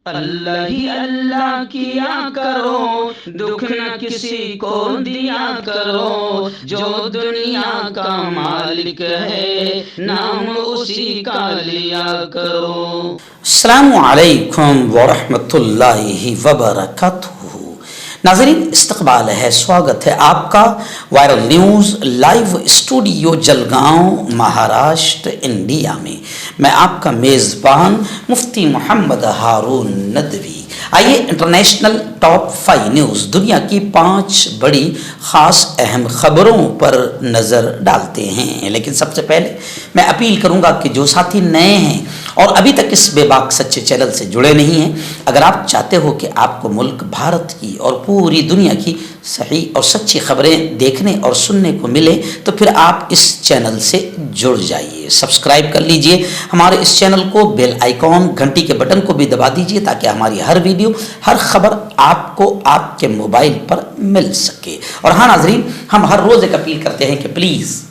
اللہ ہی اللہ کیا کرو، دکھ نہ کسی کو دیا کرو، جو دنیا کا مالک ہے نام اسی کا لیا کرو۔ السلام علیکم ورحمۃ اللہ وبرکاتہ۔ ناظرین، استقبال ہے، سواگت ہے آپ کا viral news live studio Jalgaon Maharashtra India میں۔ میں آپ کا میزبان مفتی محمد ہارون ندوی۔ آئیے انٹرنیشنل ٹاپ 5 نیوز، دنیا کی 5 بڑی خاص اہم خبروں پر نظر ڈالتے ہیں۔ لیکن سب سے پہلے میں اپیل کروں گا کہ جو ساتھی نئے ہیں اور ابھی تک اس بے باک سچے چینل سے جڑے نہیں ہیں، اگر آپ چاہتے ہو کہ آپ کو ملک بھارت کی اور پوری دنیا کی صحیح اور سچی خبریں دیکھنے اور سننے کو ملے تو پھر آپ اس چینل سے جڑ جائیے، سبسکرائب کر لیجئے ہمارے اس چینل کو، بیل آئیکن گھنٹی کے بٹن کو بھی دبا دیجئے تاکہ ہماری ہر ویڈیو، ہر خبر آپ کو آپ کے موبائل پر مل سکے۔ اور ہاں ناظرین، ہم ہر روز ایک اپیل کرتے ہیں کہ پلیز،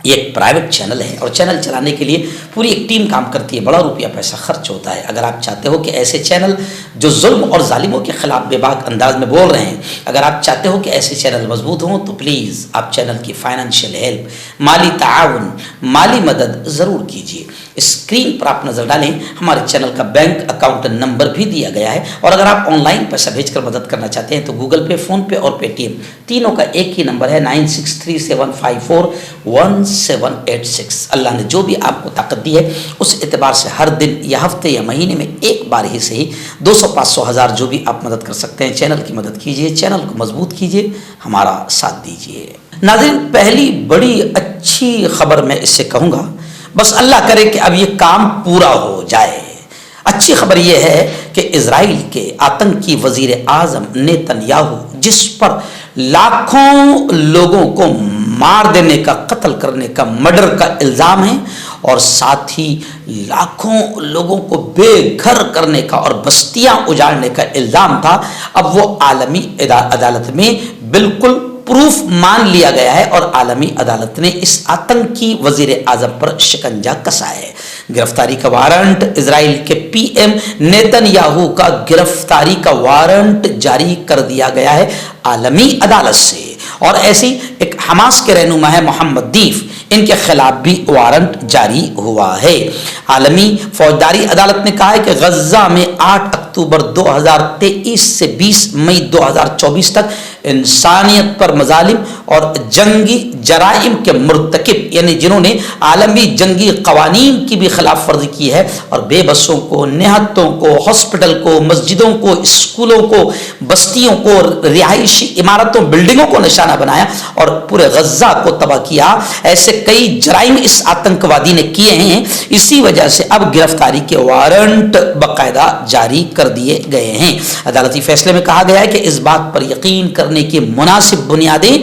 یہ ایک پرائیویٹ چینل ہے اور چینل چلانے کے لیے پوری ایک ٹیم کام کرتی ہے، بڑا روپیہ پیسہ خرچ ہوتا ہے۔ اگر آپ چاہتے ہو کہ ایسے چینل جو ظلم اور ظالموں کے خلاف بے باک انداز میں بول رہے ہیں، اگر آپ چاہتے ہو کہ ایسے چینل مضبوط ہوں تو پلیز آپ چینل کی فائنینشیل ہیلپ، مالی تعاون، مالی مدد ضرور کیجیے۔ اسکرین پر آپ نظر ڈالیں، ہمارے چینل کا بینک اکاؤنٹ نمبر بھی دیا گیا ہے، اور اگر آپ آن لائن پیسہ بھیج کر مدد کرنا چاہتے ہیں تو گوگل پے، فون پے اور پے ٹی ایم تینوں کا ایک ہی نمبر ہے 9637541786۔ اللہ نے جو بھی آپ کو طاقت دی ہے اس اعتبار سے ہر دن یا ہفتے یا مہینے میں ایک بار ہی صحیح 200 500 1000 جو بھی آپ مدد کر سکتے ہیں، چینل کی مدد کیجیے، چینل کو مضبوط کیجیے، ہمارا ساتھ دیجیے۔ ناظرین، پہلی بڑی اچھی خبر میں اس سے کہوں گا، بس اللہ کرے کہ اب یہ کام پورا ہو جائے۔ اچھی خبر یہ ہے کہ اسرائیل کے آتنکی وزیر اعظم نیتن یاہو، جس پر لاکھوں لوگوں کو مار دینے کا، قتل کرنے کا، مرڈر کا الزام ہے، اور ساتھ ہی لاکھوں لوگوں کو بے گھر کرنے کا اور بستیاں اجاڑنے کا الزام تھا، اب وہ عالمی عدالت میں بالکل پروف مان لیا گیا ہے اور عالمی عدالت نے اس آتنکی وزیر اعظم پر شکنجہ کسا ہے۔ گرفتاری کا وارنٹ، اسرائیل کے پی ایم نیتن یاہو کا گرفتاری کا وارنٹ جاری کر دیا گیا ہے عالمی عدالت سے، اور ایسی ایک حماس کے رہنما ہے محمد دیف، ان کے خلاف بھی وارنٹ جاری ہوا ہے۔ عالمی فوجداری عدالت نے کہا ہے کہ غزہ میں 8 اکتوبر 2023 سے 20 مئی 2024 تک انسانیت پر مظالم اور جنگی جرائم کے مرتکب، یعنی جنہوں نے عالمی جنگی قوانین کی بھی خلاف ورزی کی ہے اور بے بسوں کو، نہتوں کو، ہاسپٹل کو، مسجدوں کو، اسکولوں کو، بستیوں کو، رہائشی عمارتوں، بلڈنگوں کو نشانہ بنایا اور پورے غزہ کو تباہ کیا، ایسے کئی جرائم اس آتنکوادی نے کیے ہیں۔ اسی وجہ سے اب گرفتاری کے وارنٹ باقاعدہ جاری کر دیے گئے ہیں۔ عدالتی فیصلے میں کہا گیا ہے کہ اس بات پر یقین کرنے کی مناسب بنیادیں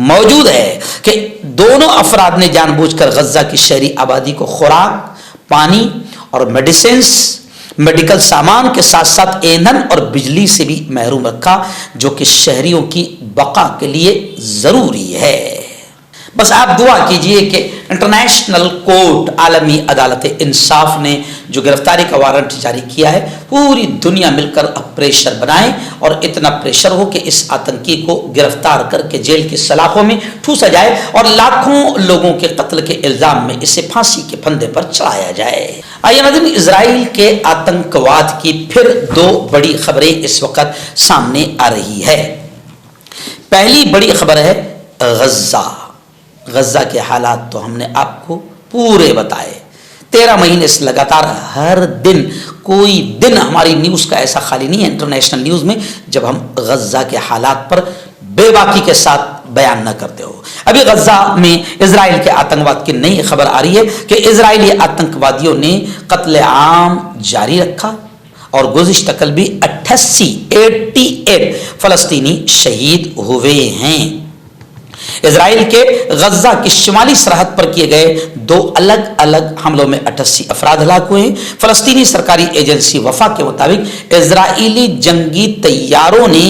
موجود ہے کہ دونوں افراد نے جان بوجھ کر غزہ کی شہری آبادی کو خوراک، پانی اور میڈیکل سامان کے ساتھ ساتھ ایندھن اور بجلی سے بھی محروم رکھا، جو کہ شہریوں کی بقا کے لیے ضروری ہے۔ بس آپ دعا کیجئے کہ انٹرنیشنل کورٹ، عالمی عدالت انصاف نے جو گرفتاری کا وارنٹ جاری کیا ہے، پوری دنیا مل کر اب پریشر بنائے اور اتنا پریشر ہو کہ اس آتنکی کو گرفتار کر کے جیل کی سلاخوں میں ٹھوسا جائے اور لاکھوں لوگوں کے قتل کے الزام میں اسے پھانسی کے پھندے پر چڑھایا جائے۔ آئیے ناظرین، اسرائیل کے آتنکواد کی پھر 2 بڑی خبریں اس وقت سامنے آ رہی ہے۔ پہلی بڑی خبر ہے غزہ کے حالات تو ہم نے آپ کو پورے بتائے، 13 مہینے سے لگاتار ہر دن، کوئی دن ہماری نیوز کا ایسا خالی نہیں ہے انٹرنیشنل نیوز میں جب ہم غزہ کے حالات پر بے باکی کے ساتھ بیان نہ کرتے ہو۔ ابھی غزہ میں اسرائیل کے آتنکواد کی نئی خبر آ رہی ہے کہ اسرائیلی آتنکوادیوں نے قتل عام جاری رکھا اور گزشتہ کل بھی 88 فلسطینی شہید ہوئے ہیں۔ اسرائیل کے غزہ کی شمالی سرحد پر کیے گئے 2 الگ الگ حملوں میں 88 افراد ہلاک ہوئے ہیں۔ فلسطینی سرکاری ایجنسی وفا کے مطابق اسرائیلی جنگی طیاروں نے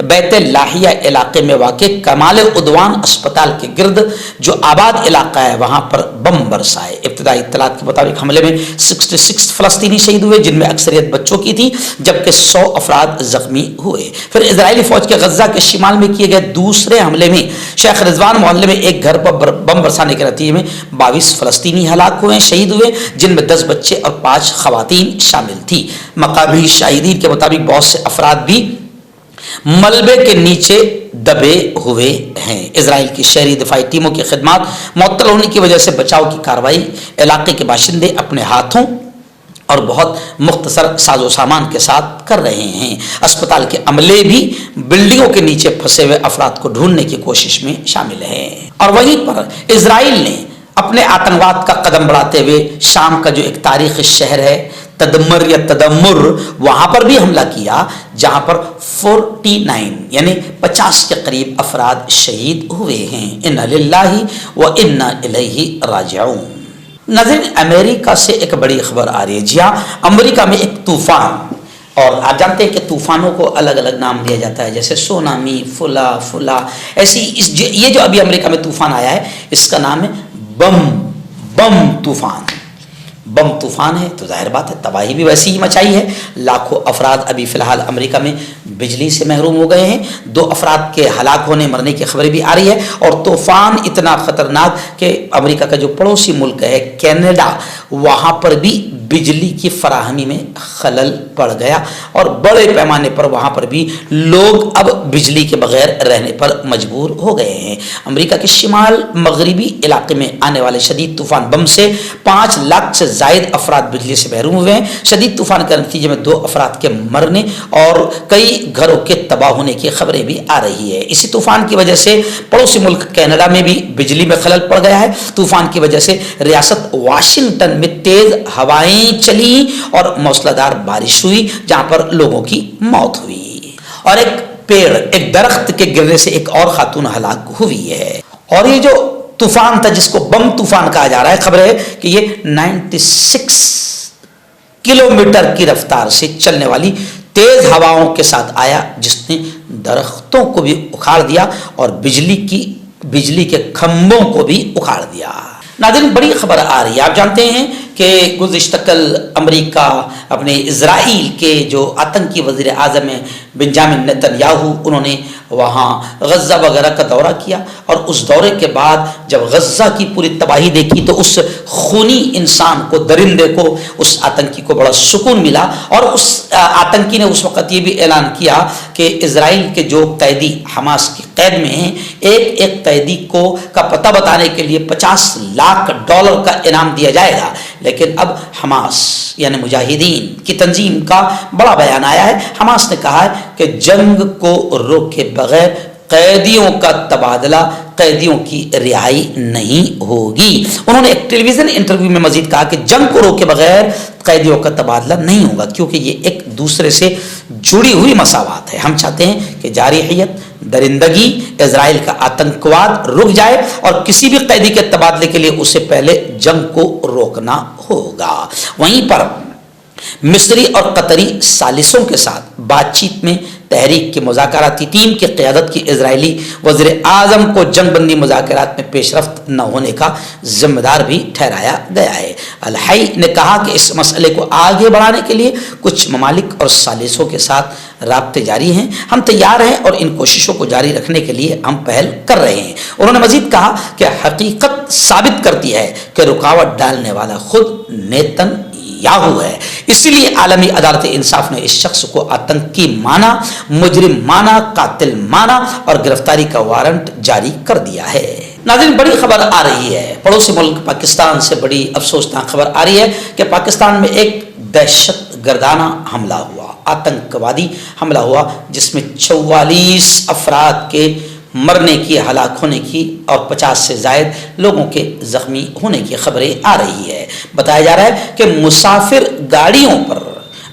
بیت لاہیہ علاقے میں واقع کمال عدوان اسپتال کے گرد جو آباد علاقہ ہے وہاں پر بم برسائے۔ ابتدائی اطلاعات کے مطابق حملے میں 66 فلسطینی شہید ہوئے، جن میں اکثریت بچوں کی تھی، جبکہ 100 افراد زخمی ہوئے۔ پھر اسرائیلی فوج کے غزہ کے شمال میں کیے گئے دوسرے حملے میں شیخ رضوان محلے میں ایک گھر پر بم برسانے کے نتیجے میں 22 فلسطینی ہلاک ہوئے، شہید ہوئے، جن میں 10 بچے اور 5 خواتین شامل تھی۔ مقامی شاہدین کے مطابق بہت سے افراد بھی ملبے کے نیچے دبے ہوئے ہیں۔ اسرائیل کی شہری دفاعی ٹیموں کی خدمات معطل ہونے کی وجہ سے بچاؤ کی کارروائی علاقے کے باشندے اپنے ہاتھوں اور بہت مختصر ساز و سامان کے ساتھ کر رہے ہیں۔ اسپتال کے عملے بھی بلڈنگوں کے نیچے پھنسے ہوئے افراد کو ڈھونڈنے کی کوشش میں شامل ہیں۔ اور وہیں پر اسرائیل نے اپنے آتنکواد کا قدم بڑھاتے ہوئے شام کا جو ایک تاریخی شہر ہے تدمر یا تدمر، وہاں پر بھی حملہ کیا، جہاں پر 49 یعنی 50 کے قریب افراد شہید ہوئے ہیں۔ انا للہ و انا الیہ راجعون۔ ناظرین، امریکہ سے ایک بڑی خبر آ رہی ہے۔ جی ہاں، امریکہ میں ایک طوفان، اور آپ جانتے ہیں کہ طوفانوں کو الگ الگ نام دیا جاتا ہے، جیسے سونامی، فلا ایسی یہ جو ابھی امریکہ میں طوفان آیا ہے اس کا نام ہے بم طوفان ہے۔ تو ظاہر بات ہے تباہی بھی ویسی ہی مچائی ہے۔ لاکھوں افراد ابھی فی الحال امریکہ میں بجلی سے محروم ہو گئے ہیں۔ 2 افراد کے ہلاک ہونے مرنے کی خبر بھی آ رہی ہے، اور طوفان اتنا خطرناک کہ امریکہ کا جو پڑوسی ملک ہے کینیڈا، وہاں پر بھی بجلی کی فراہمی میں خلل پڑ گیا، اور بڑے پیمانے پر وہاں پر بھی لوگ اب بجلی کے بغیر رہنے پر مجبور ہو گئے ہیں۔ امریکہ کے شمال مغربی علاقے میں آنے والے شدید طوفان بم سے 5 لاکھ سے زائد افراد بجلی سے محروم ہوئے ہیں۔ شدید طوفان کے نتیجے میں 2 افراد کے مرنے اور کئی گھروں کے تباہ ہونے کی خبریں بھی آ رہی ہے۔ اسی طوفان کی وجہ سے پڑوسی ملک کینیڈا میں بھی بجلی میں خلل پڑ گیا ہے۔ طوفان کی وجہ سے ریاست واشنگٹن میں تیز ہوائیں چلی اور موسلادھار بارش ہوئی، جہاں پر لوگوں کی موت ہوئی، اور ایک درخت کے گرنے سے ایک اور خاتون ہلاک ہوئی ہے۔ اور یہ جو طوفان تھا جس کو بم طوفان کہا جا رہا ہے، خبر ہے کہ یہ 96 کلومیٹر کی رفتار سے چلنے والی تیز ہواؤں کے ساتھ آیا، جس نے درختوں کو بھی اکھاڑ دیا اور بجلی کے کھمبوں کو بھی اکھاڑ دیا۔ ناظرین، بڑی خبر آ رہی ہے۔ آپ جانتے ہیں کہ گزشتہ کل امریکہ اپنے اسرائیل کے جو آتنکی وزیر اعظم ہیں بنجامن نیتن یاہو، انہوں نے وہاں غزہ وغیرہ کا دورہ کیا، اور اس دورے کے بعد جب غزہ کی پوری تباہی دیکھی تو اس خونی انسان کو، درندے کو، اس آتنکی کو بڑا سکون ملا، اور اس آتنکی نے اس وقت یہ بھی اعلان کیا کہ اسرائیل کے جو قیدی حماس کی قید میں ہیں، ایک قیدی کا پتہ بتانے کے لیے $50 لاکھ کا انعام دیا جائے گا۔ لیکن اب حماس یعنی مجاہدین کی تنظیم کا بڑا بیان آیا ہے۔ حماس نے کہا ہے کہ جنگ کو روکے بغیر قیدیوں کا تبادلہ، قیدیوں کی رہائی نہیں ہوگی۔ انہوں نے ایک ٹیلی ویژن انٹرویو میں مزید کہا کہ جنگ کو روکے بغیر قیدیوں کا تبادلہ نہیں ہوگا، کیونکہ یہ ایک دوسرے سے جڑی ہوئی مساوات ہے۔ ہم چاہتے ہیں کہ جارحیت، درندگی، اسرائیل کا آتنکواد رک جائے، اور کسی بھی قیدی کے تبادلے کے لیے اسے پہلے جنگ کو روکنا ہوگا۔ وہیں پر مصری اور قطری ثالثوں کے ساتھ بات چیت میں تحریک کی مذاکراتی ٹیم کی قیادت کی اسرائیلی وزیر اعظم کو جنگ بندی مذاکرات میں پیش رفت نہ ہونے کا ذمہ دار بھی ٹھہرایا گیا ہے۔ الحی نے کہا کہ اس مسئلے کو آگے بڑھانے کے لیے کچھ ممالک اور ثالثوں کے ساتھ رابطے جاری ہیں، ہم تیار ہیں اور ان کوششوں کو جاری رکھنے کے لیے ہم پہل کر رہے ہیں۔ انہوں نے مزید کہا کہ حقیقت ثابت کرتی ہے کہ رکاوٹ ڈالنے والا خود نیتن یاہو ہے، اسی لیے عالمی عدالت انصاف نے اس شخص کو آتنکی مانا، مجرم مانا، قاتل مانا اور گرفتاری کا وارنٹ جاری کر دیا ہے۔ ناظرین، بڑی خبر آ رہی ہے، پڑوسی ملک پاکستان سے بڑی افسوسناک خبر آ رہی ہے کہ پاکستان میں ایک دہشت گردانہ حملہ ہوا، آتنکوادی حملہ ہوا، جس میں 44 افراد کے مرنے کی، ہلاک ہونے کی اور 50 سے زائد لوگوں کے زخمی ہونے کی خبریں آ رہی ہے۔ بتایا جا رہا ہے کہ مسافر گاڑیوں پر